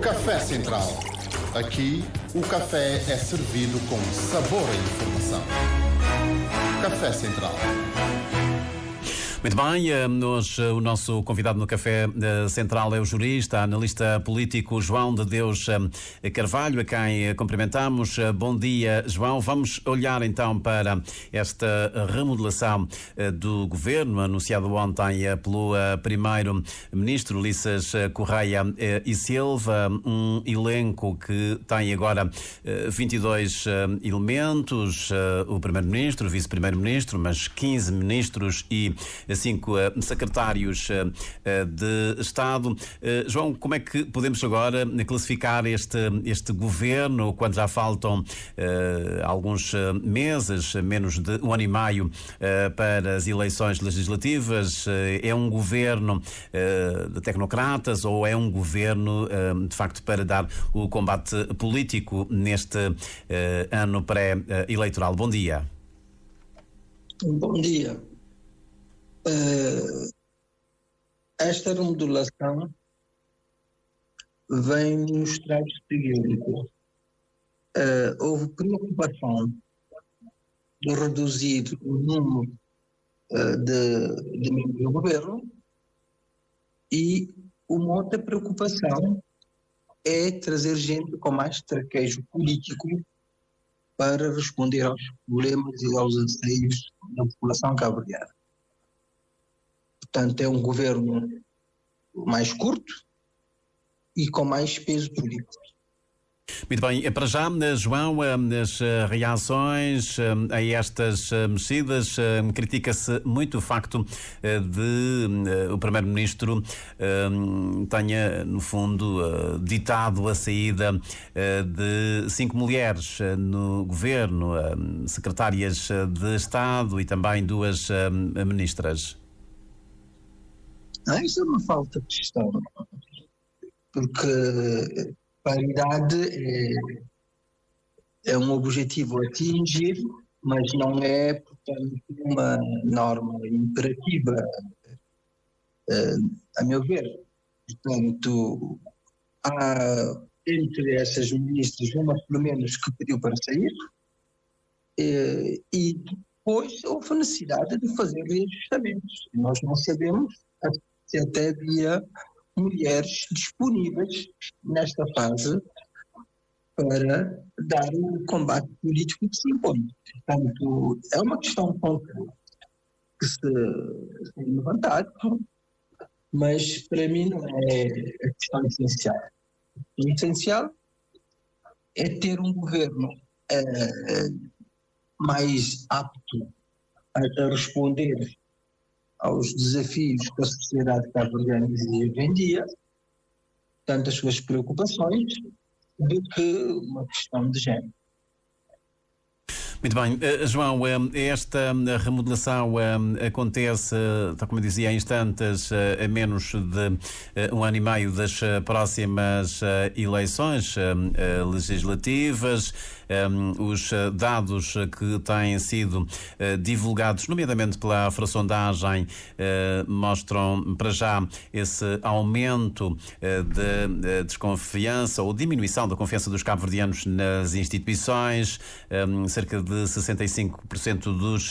Café Central. Aqui, o café é servido com sabor e informação. Café Central. Muito bem, hoje o nosso convidado no Café Central é o jurista, analista político João de Deus Carvalho, a quem cumprimentamos. Bom dia, João. Vamos olhar então para esta remodelação do governo, anunciado ontem pelo primeiro-ministro Ulisses Correia e Silva, um elenco que tem agora 22 elementos, o primeiro-ministro, o vice-primeiro-ministro, mas 15 ministros e 5 secretários de Estado. João, como é que podemos agora classificar este governo, quando já faltam alguns meses, menos de um ano e meio, para as eleições legislativas? É um governo de tecnocratas ou é um governo, de facto, para dar o combate político neste ano pré-eleitoral? Bom dia. Bom dia. Esta remodelação vem mostrar o seguinte: houve preocupação de reduzir o número de membros do governo, e uma outra preocupação é trazer gente com mais traquejo político para responder aos problemas e aos anseios da população cabo-verdiana. Portanto, é um governo mais curto e com mais peso político. Muito bem, para já, João, as reações a estas mexidas, critica-se muito o facto de o Primeiro-Ministro tenha, no fundo, ditado a saída de 5 mulheres no governo, secretárias de Estado e também 2 ministras. Isso é uma falta de gestão, porque paridade é um objetivo a atingir, mas não é, portanto, uma norma imperativa, a meu ver. Portanto, há entre essas ministras uma, pelo menos, que pediu para sair, e depois houve a necessidade de fazer reajustamentos. Nós não sabemos se até havia mulheres disponíveis nesta fase para dar o combate político que se impõe. Portanto, é uma questão que se tem levantado, mas para mim não é a questão essencial. O essencial é ter um governo mais apto a responder aos desafios que a sociedade cabo-verdiana exige hoje em dia, tanto as suas preocupações, do que uma questão de género. Muito bem. João, esta remodelação acontece, tal como eu dizia há instantes, a menos de um ano e meio das próximas eleições legislativas. Os dados que têm sido divulgados, nomeadamente pela Afrosondagem, mostram para já esse aumento de desconfiança ou diminuição da confiança dos cabo-verdianos nas instituições. Cerca de 65% dos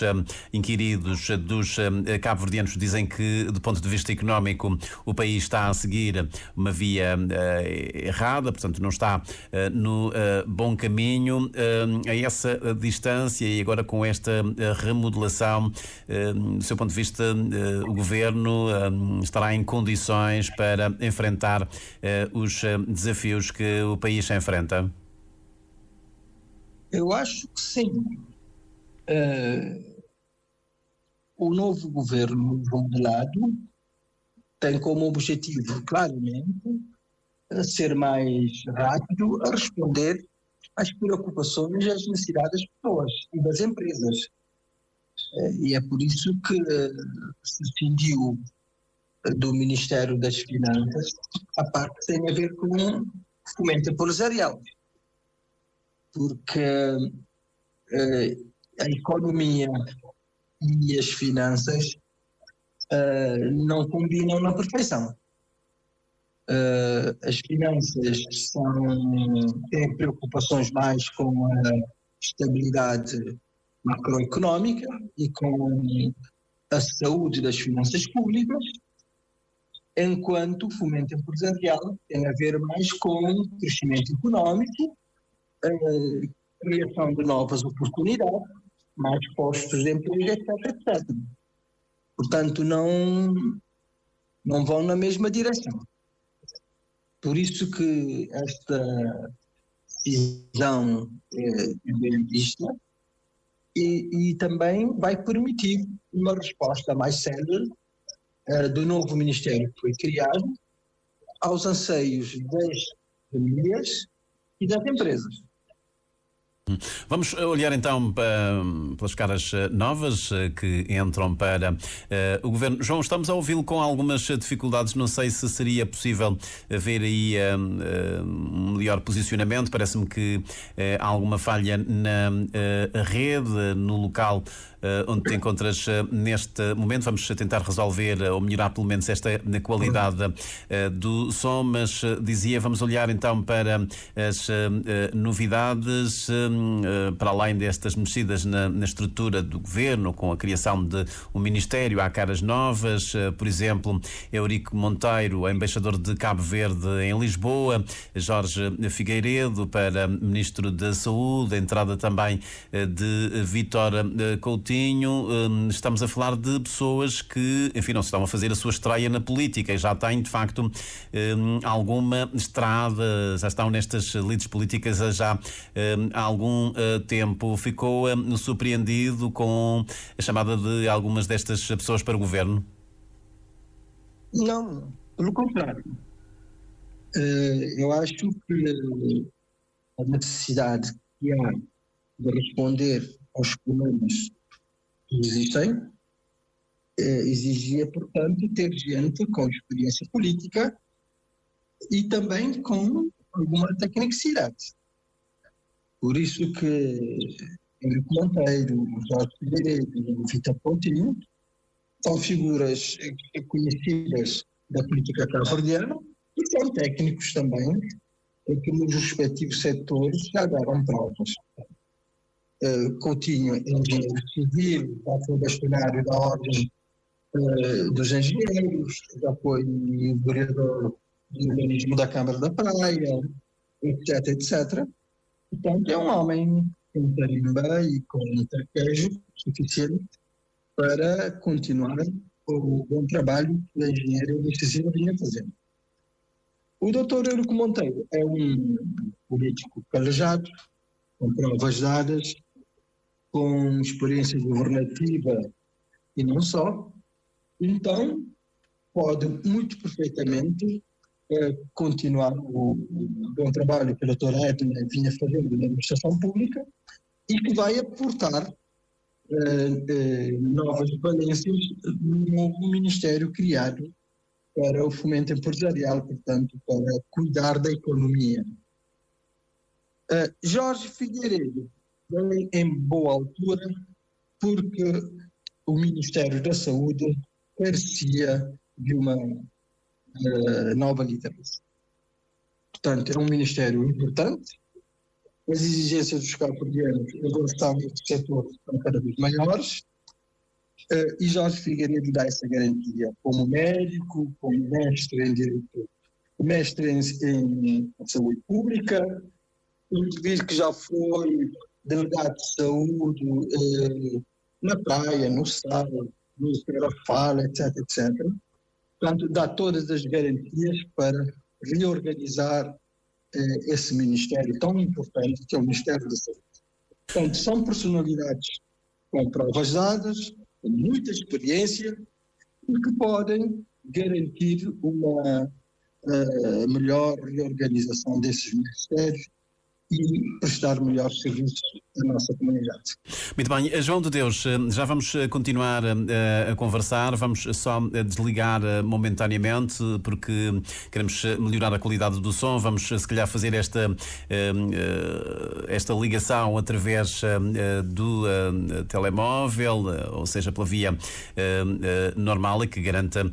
inquiridos dos cabo-verdianos dizem que, do ponto de vista económico, o país está a seguir uma via errada, portanto não está no bom caminho. A essa distância e agora com esta remodelação, do seu ponto de vista, o governo estará em condições para enfrentar os desafios que o país enfrenta? Eu acho que sim. O novo governo remodelado tem como objetivo, claramente, ser mais rápido a responder às preocupações e às necessidades das pessoas e das empresas. E é por isso que se cindiu do Ministério das Finanças a parte que tem a ver com o fomento empresarial. Porque a economia e as finanças não combinam na perfeição. As finanças têm preocupações mais com a estabilidade macroeconómica e com a saúde das finanças públicas, enquanto o fomento empresarial tem a ver mais com crescimento económico, criação de novas oportunidades, mais postos de emprego, etc, etc. Portanto, não vão na mesma direção. Por isso que esta decisão é benefícia e também vai permitir uma resposta mais célere do novo Ministério que foi criado aos anseios das famílias e das empresas. Vamos olhar então pelas caras novas que entram para o Governo. João, estamos a ouvi-lo com algumas dificuldades. Não sei se seria possível ver aí um melhor posicionamento. Parece-me que há alguma falha na rede, no local onde te encontras neste momento. Vamos tentar resolver ou melhorar pelo menos esta qualidade do som, mas dizia, vamos olhar então para as novidades, para além destas mexidas na estrutura do Governo, com a criação de um Ministério. Há caras novas, por exemplo, Eurico Monteiro, embaixador de Cabo Verde em Lisboa, Jorge Figueiredo para Ministro da Saúde, a entrada também de Vítor Coutinho. Estamos a falar de pessoas que, enfim, não se estão a fazer a sua estreia na política e já têm, de facto, alguma estrada, já estão nestas lides políticas já há algum tempo. Ficou surpreendido com a chamada de algumas destas pessoas para o Governo? Não, pelo contrário. Eu acho que a necessidade que há de responder aos problemas que existem exigia, portanto, ter gente com experiência política e também com alguma tecnicidade. Por isso que Eurico Monteiro, Jorge Figueiredo e Vítor Coutinho são figuras conhecidas da política cabo-verdiana e são técnicos também que nos respectivos setores já deram provas. Coutinho, engenheiro civil, já foi bastonário da Ordem dos Engenheiros, já foi vereador do urbanismo da Câmara da Praia, etc, etc. Portanto, é um homem com tarimba e com traquejo suficiente para continuar o bom trabalho que a engenheira Cecília vinha fazendo. O doutor Eurico Monteiro é um político calejado, com provas dadas, com experiência governativa e não só, então pode muito perfeitamente continuar o bom trabalho que a doutora Edna vinha fazendo na administração pública e que vai aportar novas valências no novo ministério criado para o fomento empresarial, portanto, para cuidar da economia. Jorge Figueiredo vem em boa altura porque o Ministério da Saúde carecia de uma nova liderança. Portanto, é um ministério importante, as exigências dos cabo-verdianos em relação a este setor são cada vez maiores, e Jorge Figueiredo dá essa garantia como médico, como mestre em direito, mestre em saúde pública, um indivíduo que já foi delegado de saúde na praia, no sal, no Terafal, etc, etc. Portanto, dá todas as garantias para reorganizar esse ministério tão importante que é o Ministério da Saúde. Portanto, são personalidades com provas dadas, com muita experiência e que podem garantir uma melhor reorganização desses ministérios e prestar melhores serviços à nossa comunidade. Muito bem, João de Deus, já vamos continuar a conversar, vamos só desligar momentaneamente porque queremos melhorar a qualidade do som, vamos se calhar fazer esta ligação através do telemóvel, ou seja, pela via normal e que garanta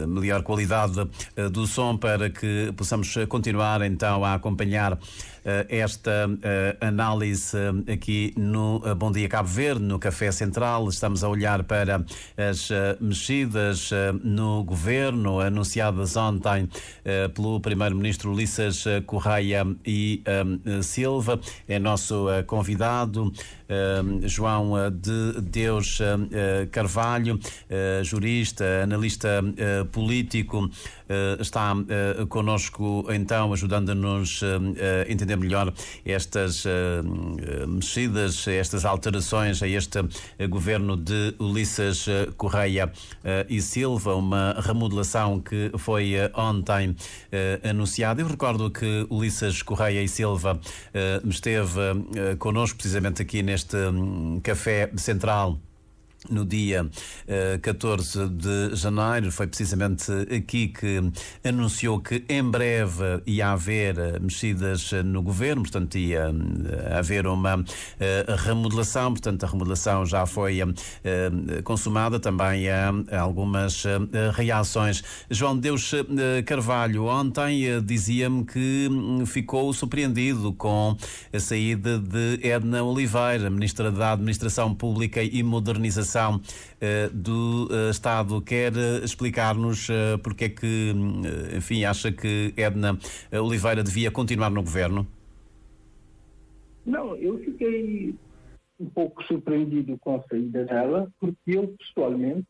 melhor qualidade do som para que possamos continuar então a acompanhar esta análise aqui no Bom Dia Cabo Verde, no Café Central. Estamos a olhar para as mexidas no governo anunciadas ontem pelo Primeiro-Ministro Ulisses Correia e Silva. É nosso convidado João de Deus Carvalho, jurista, analista político, está connosco então, ajudando-nos a entender melhor estas mexidas, estas alterações a este governo de Ulisses Correia e Silva, uma remodelação que foi ontem anunciada. Eu recordo que Ulisses Correia e Silva esteve connosco precisamente aqui neste Café Central no dia 14 de janeiro. Foi precisamente aqui que anunciou que em breve ia haver mexidas no governo, portanto ia haver uma remodelação, portanto a remodelação já foi consumada, também há algumas reações. João de Deus Carvalho ontem dizia-me que ficou surpreendido com a saída de Edna Oliveira, Ministra da Administração Pública e Modernização do Estado. Quer explicar-nos porque é que, enfim, acha que Edna Oliveira devia continuar no governo? Não, eu fiquei um pouco surpreendido com a saída dela, porque eu pessoalmente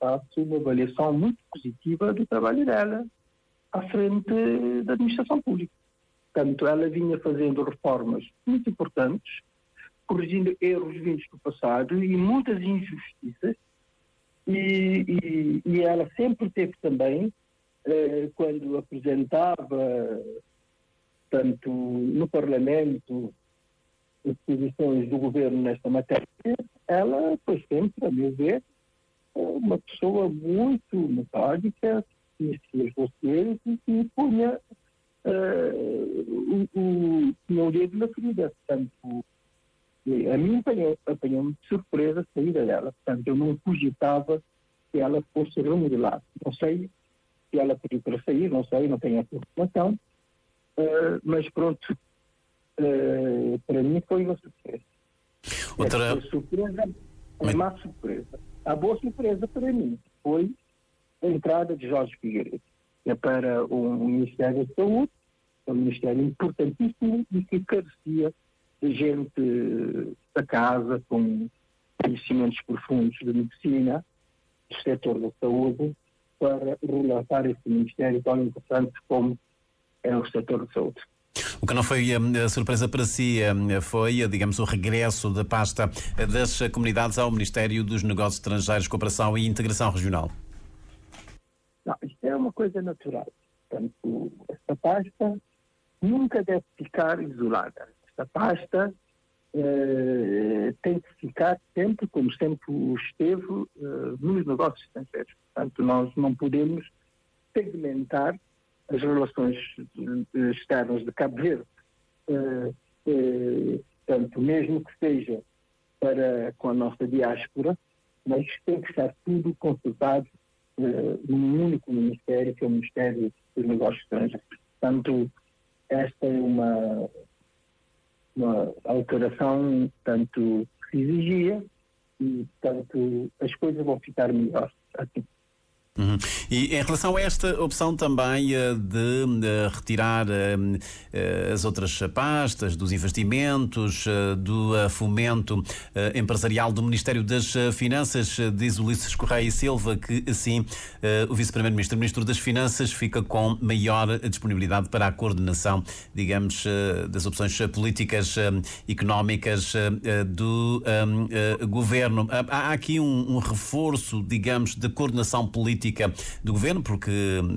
faço uma avaliação muito positiva do trabalho dela à frente da administração pública. Portanto, ela vinha fazendo reformas muito importantes, corrigindo erros vindos do passado e muitas injustiças, e ela sempre teve também, quando apresentava, tanto no Parlamento, as posições do governo nesta matéria, ela foi sempre, a meu ver, uma pessoa muito metódica, que conhecia os dossiês e que punha o dedo na ferida. Portanto, a mim apanhou-me de surpresa a saída dela. Portanto, eu não cogitava que ela fosse remodelada. Não sei se ela pediu para sair, não sei, não tenho essa informação. Mas pronto, para mim foi uma surpresa. Outra surpresa, uma má surpresa. A boa surpresa para mim foi a entrada de Jorge Figueiredo para o Ministério da Saúde, um ministério importantíssimo e que carecia gente da casa com conhecimentos profundos de medicina, do setor da saúde, para relatar esse ministério tão importante como é o setor da saúde. O que não foi surpresa para si foi, digamos, o regresso da pasta das comunidades ao Ministério dos Negócios Estrangeiros, Cooperação e Integração Regional? Não, isto é uma coisa natural. Portanto, esta pasta nunca deve ficar isolada. Esta pasta tem que ficar sempre, como sempre esteve, nos negócios estrangeiros. Portanto, nós não podemos segmentar as relações externas de Cabo Verde. Portanto, mesmo que seja com a nossa diáspora, mas tem que estar tudo consultado num único ministério, que é o Ministério dos Negócios Estrangeiros. Portanto, esta é uma alteração, tanto que se exigia, e, portanto, as coisas vão ficar melhores assim. Uhum. E em relação a esta opção também de retirar as outras pastas dos investimentos, do fomento empresarial do Ministério das Finanças, diz Ulisses Correia e Silva que assim o Vice-Primeiro-Ministro, o Ministro das Finanças, fica com maior disponibilidade para a coordenação, digamos, das opções políticas económicas do Governo. Há aqui um reforço, digamos, de coordenação política política do governo, porque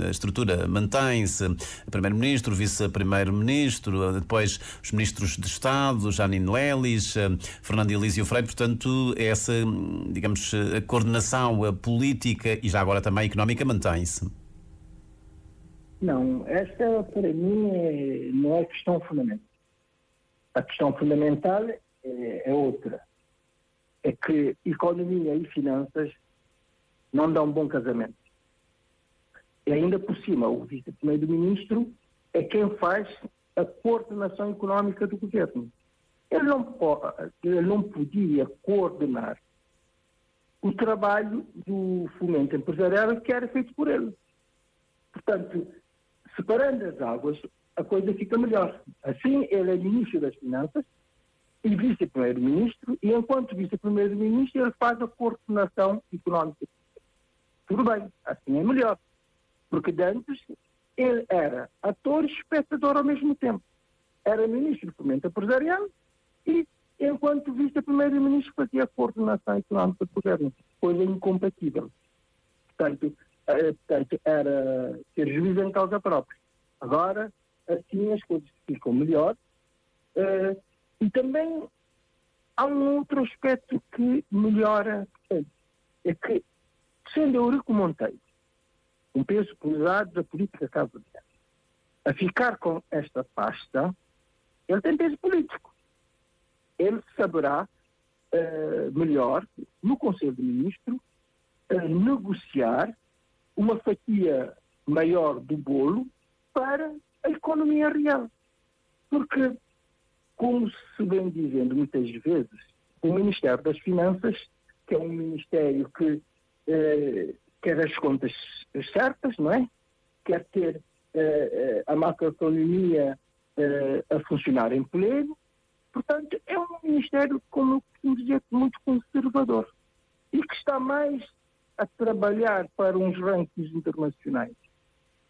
a estrutura mantém-se: primeiro-ministro, vice-primeiro-ministro, depois os ministros de Estado, Janine Lelis, Fernando Elísio Freire. Portanto, essa, digamos, a coordenação política e já agora também económica mantém-se. Não, esta para mim não é a questão fundamental. A questão fundamental é outra. É que economia e finanças não dão um bom casamento. E ainda por cima, o vice-primeiro-ministro é quem faz a coordenação económica do governo. Ele não podia coordenar o trabalho do fomento empresarial que era feito por ele. Portanto, separando as águas, a coisa fica melhor. Assim, ele é ministro das Finanças e vice-primeiro-ministro, e enquanto vice-primeiro-ministro ele faz a coordenação económica. Tudo bem, assim é melhor. Porque antes ele era ator e espectador ao mesmo tempo. Era ministro do fomento empresarial e, enquanto vice-primeiro-ministro, fazia a coordenação económica do governo. Coisa incompatível. Portanto, era ter juízo em causa própria. Agora, assim as coisas ficam melhor. E também há um outro aspecto que melhora. É que, sendo Eurico Monteiro um peso pesado da política cabo-verdiana, a ficar com esta pasta, ele tem peso político. Ele saberá melhor, no Conselho de Ministros, negociar uma fatia maior do bolo para a economia real. Porque, como se vem dizendo muitas vezes, o Ministério das Finanças, que é um ministério que quer as contas certas, não é? Quer ter a macroeconomia a funcionar em pleno. Portanto, é um ministério, como eu costumo dizer, muito conservador e que está mais a trabalhar para uns rankings internacionais,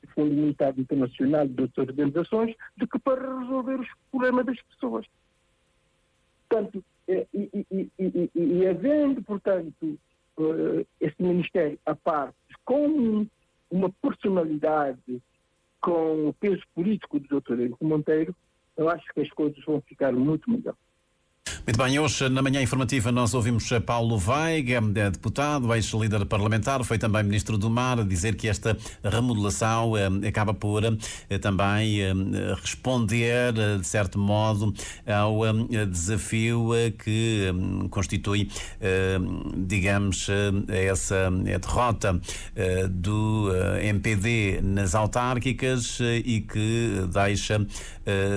do Fundo Monetário Internacional, de outras organizações, do que para resolver os problemas das pessoas. Portanto, e havendo, portanto, esse Ministério à parte, com uma personalidade, com o peso político do Dr. Eurico Monteiro, eu acho que as coisas vão ficar muito melhor. Muito bem, hoje na manhã informativa nós ouvimos Paulo Veiga, deputado, ex-líder parlamentar, foi também ministro do Mar, a dizer que esta remodelação acaba por também responder, de certo modo, ao desafio que constitui, digamos, essa derrota do MPD nas autárquicas e que deixa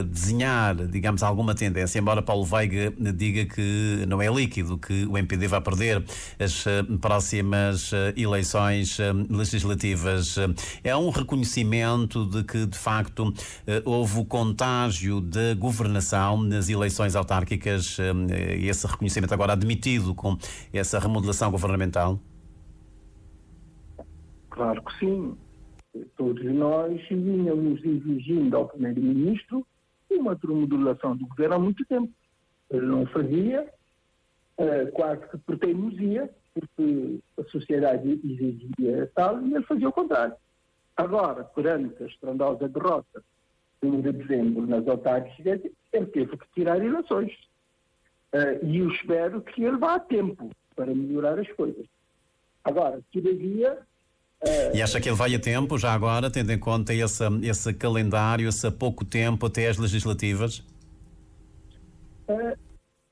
desenhar, digamos, alguma tendência, embora Paulo Veiga diga que não é líquido, que o MPD vai perder as próximas eleições legislativas. É um reconhecimento de que, de facto, houve o contágio da governação nas eleições autárquicas e esse reconhecimento agora admitido com essa remodelação governamental? Claro que sim. Todos nós vínhamos exigindo ao Primeiro-Ministro uma remodelação do governo há muito tempo. Ele não fazia, quase que por teimosia, porque a sociedade exigia tal, e ele fazia o contrário. Agora, perante a estrondosa derrota de 1 de dezembro nas autárquicas, ele teve que tirar eleições. E eu espero que ele vá a tempo para melhorar as coisas. Agora, todavia... E acha que ele vai a tempo, já agora, tendo em conta esse calendário, esse pouco tempo até as legislativas?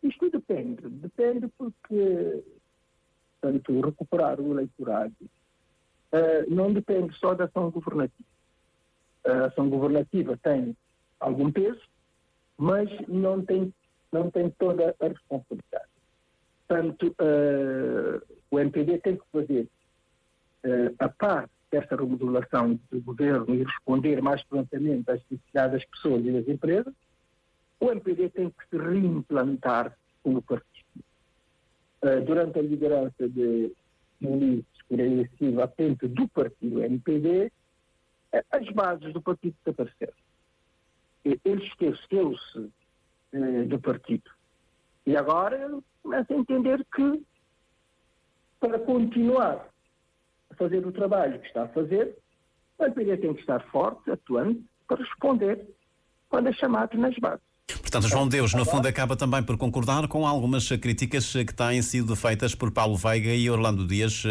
Isto depende porque, portanto, recuperar o eleitorado não depende só da ação governativa. A ação governativa tem algum peso, mas não tem toda a responsabilidade. Portanto, o MPD tem que fazer a par desta remodelação do governo e responder mais prontamente às necessidades das pessoas e das empresas. O MPD tem que se reimplantar como partido. Durante a liderança de Luís Pereira Silva, à frente do partido MPD, as bases do partido desapareceram. Ele esqueceu-se do partido. E agora ele começa a entender que, para continuar a fazer o trabalho que está a fazer, o MPD tem que estar forte, atuante, para responder quando é chamado nas bases. Portanto, João Deus, no fundo, acaba também por concordar com algumas críticas que têm sido feitas por Paulo Veiga e Orlando Dias,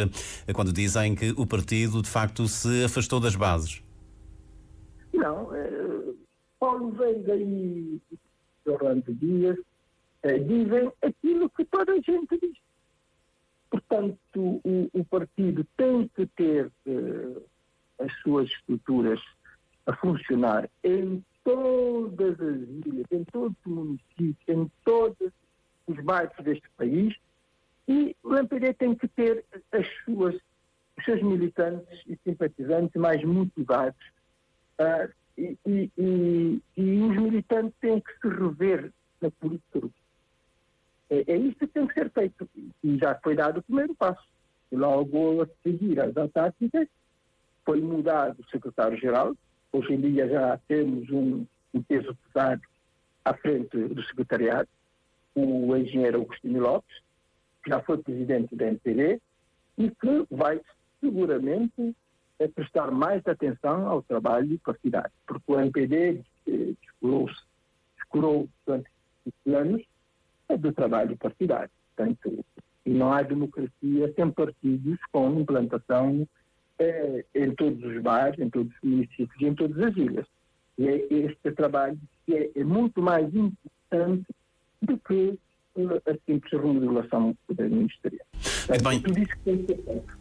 quando dizem que o partido, de facto, se afastou das bases. Não, Paulo Veiga e Orlando Dias dizem aquilo que toda a gente diz. Portanto, o partido tem que ter as suas estruturas a funcionar em todas as ilhas, em todos os municípios, em todos os bairros deste país, e o MPD tem que ter os seus militantes e simpatizantes mais motivados, e os militantes têm que se rever na política. É isso que tem que ser feito, e já foi dado o primeiro passo. E logo a seguir às autárquicas foi mudado o secretário-geral. Hoje em dia já temos um peso pesado à frente do secretariado, o engenheiro Agostinho Lopes, que já foi presidente da MPD e que vai seguramente prestar mais atenção ao trabalho partidário, porque o MPD descurou durante 5 anos do trabalho partidário. Portanto, e não há democracia sem partidos com implantação em todos os bairros, em todos os municípios e em todas as ilhas. E é este trabalho que é muito mais importante do que a simples remodelação ministerial.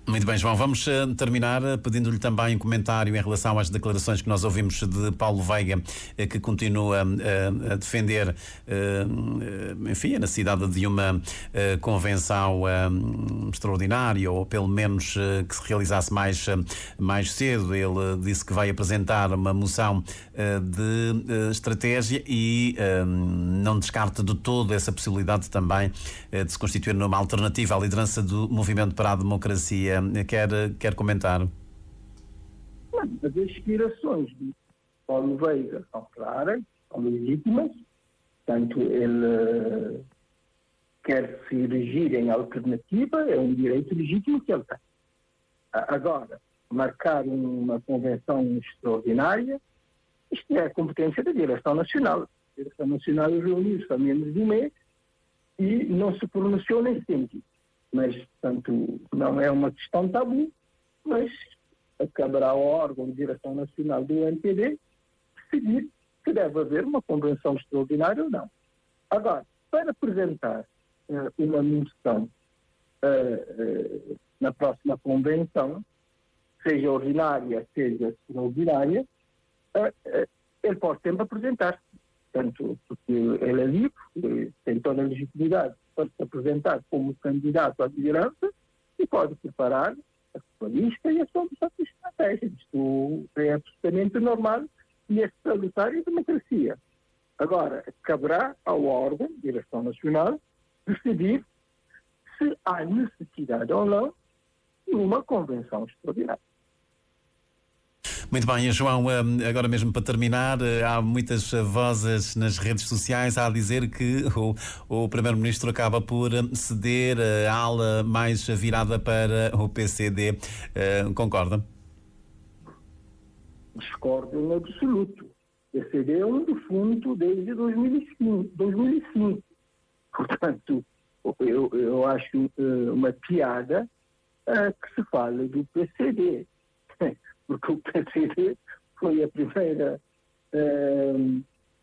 Muito bem, João. Vamos terminar pedindo-lhe também um comentário em relação às declarações que nós ouvimos de Paulo Veiga, que continua a defender, enfim, a necessidade de uma convenção extraordinária, ou pelo menos que se realizasse mais cedo. Ele disse que vai apresentar uma moção de estratégia e não descarta de todo essa possibilidade também de se constituir numa alternativa à liderança do Movimento para a Democracia. Quer comentar? As aspirações de Paulo Veiga são claras, são legítimas, portanto ele quer se erigir em alternativa, é um direito legítimo que ele tem. Agora, marcar uma convenção extraordinária, isto é a competência da Direção Nacional. A Direção Nacional reuniu-se há menos de um mês e não se pronunciou nesse sentido. Mas, portanto, não é uma questão tabu, mas caberá ao órgão de direção nacional do MPD decidir se deve haver uma convenção extraordinária ou não. Agora, para apresentar uma moção na próxima convenção, seja ordinária, seja extraordinária, ele pode sempre apresentar-se. Portanto, porque ele é livre, tem toda a legitimidade para se apresentar como candidato à liderança e pode preparar a sua lista e a sua estratégia. Isto é absolutamente normal e é salutar em democracia. Agora, caberá ao órgão, Direção Nacional, decidir se há necessidade ou não de uma convenção extraordinária. Muito bem, João, agora mesmo para terminar, há muitas vozes nas redes sociais a dizer que o Primeiro-Ministro acaba por ceder a ala mais virada para o PCD. Concorda? Discordo em absoluto. O PCD é um defunto desde 2005. Portanto, eu acho uma piada que se fala do PCD. Porque o PCD foi a primeira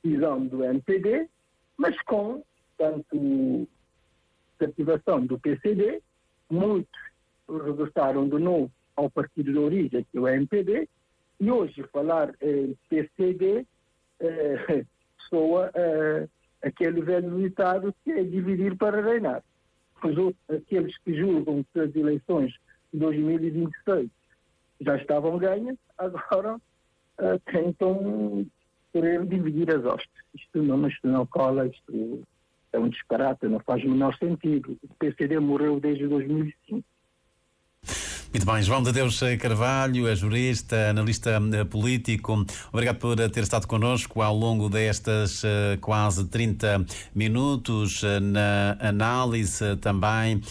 decisão do MPD, mas com, tanto ativação do PCD, muitos regressaram de novo ao partido de origem, que é o MPD, e hoje falar PCD soa aquele velho ditado que é dividir para reinar. Pois aqueles que julgam que as eleições de 2026 já estavam ganhas, agora tentam querer dividir as hostes. Isto não cola, isto é um disparate, não faz o menor sentido. O PCD morreu desde 2005. Muito bem, João de Deus Carvalho, é jurista, analista político. Obrigado por ter estado connosco ao longo destas quase 30 minutos na análise também.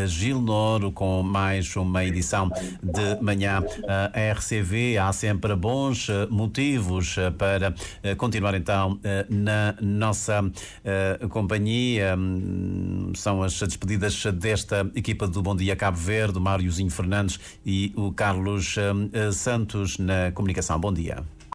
Gil Nouro, com mais uma edição de manhã RCV. Há sempre bons motivos para continuar então na nossa companhia. São as despedidas desta equipa do Bom Dia Cabo Verde, o Máriozinho Fernandes e o Carlos Santos na comunicação. Bom dia.